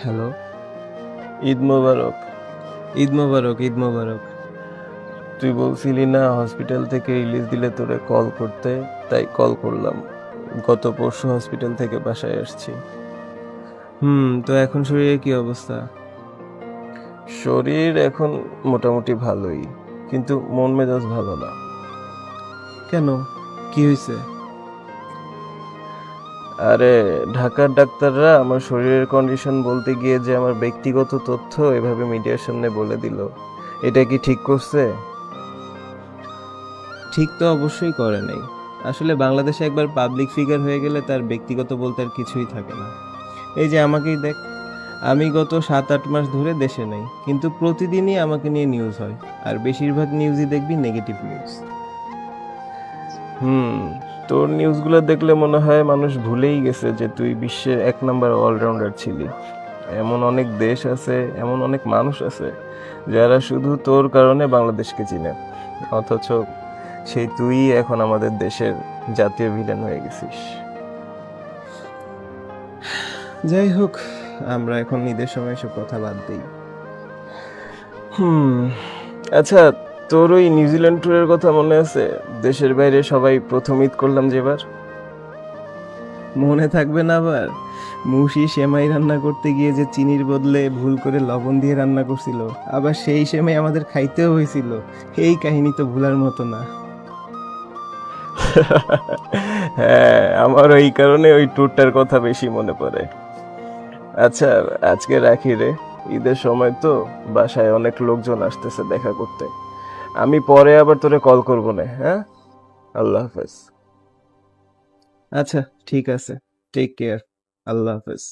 Hello. Eid মোবারক। ঈদ মোবারক, ঈদ মোবারক। তুই বলছিলি না হসপিটাল থেকে রিলিজ দিলে তোরে কল করতে, তাই কল করলাম। গত পরশু হসপিটাল থেকে বাসায় আসছি। তো এখন শরীরের কি অবস্থা? শরীর এখন মোটামুটি ভালোই, কিন্তু মন মেজাজ ভালো না। কেন? কি হয়েছে? আরে, ঢাকার ডাক্তাররা আমার শরীরের কন্ডিশন বলতে গিয়ে যে আমার ব্যক্তিগত তথ্য এভাবে মিডিয়ার সামনে বলে দিল, এটা কি ঠিক করছে? ঠিক তো অবশ্যই করে নাই। আসলে বাংলাদেশে একবার পাবলিক ফিগার হয়ে গেলে তার ব্যক্তিগত বলতে আর কিছুই থাকে না। এই যে আমাকেই দেখ, আমি গত ৭-৮ মাস ধরে দেশে নেই, কিন্তু প্রতিদিনই আমাকে নিয়ে নিউজ হয়। আর বেশিরভাগ নিউজই দেখবি নেগেটিভ নিউজ। হুম তোর নিউজগুলো দেখলে মনে হয় মানুষ ভুলেই গেছে যে তুই বিশ্বের 1 নম্বর অলরাউন্ডার ছিলি। এমন অনেক দেশ আছে, এমন অনেক মানুষ আছে যারা শুধু তোর কারণে বাংলাদেশকে চিনে, অথচ সেই তুই এখন আমাদের দেশের জাতীয় ভিলেন হয়ে গেছিস। যাই হোক, আমরা এখন ঈদের সময় এসব কথা বাদ দিই। হুম আচ্ছা, তোর ওই নিউজিল্যান্ড ট্যুরের কথা মনে আছে? দেশের বাইরে সবাই প্রথম ঈদ করলাম যেবার। মনে থাকবে না আবার? মুশি সেমাই রান্না করতে গিয়ে যে চিনির বদলে ভুল করে লবণ দিয়ে রান্না করছিল, আবার সেই সেমাই আমাদের খাইতেও হয়েছিল। এই কাহিনী তো ভুলার মতো না। হ্যাঁ, আমার এই কারণে ওই ট্যুরটার কথা বেশি মনে পড়ে। আচ্ছা, আজকে রাখি রে। ঈদের সময় তো বাসায় অনেক লোকজন আসতেছে দেখা করতে। আমি পরে আবার তোরে কল করবো না, হ্যাঁ? আল্লাহ হাফেজ। আচ্ছা, ঠিক আছে। Take care. আল্লাহ হাফেজ।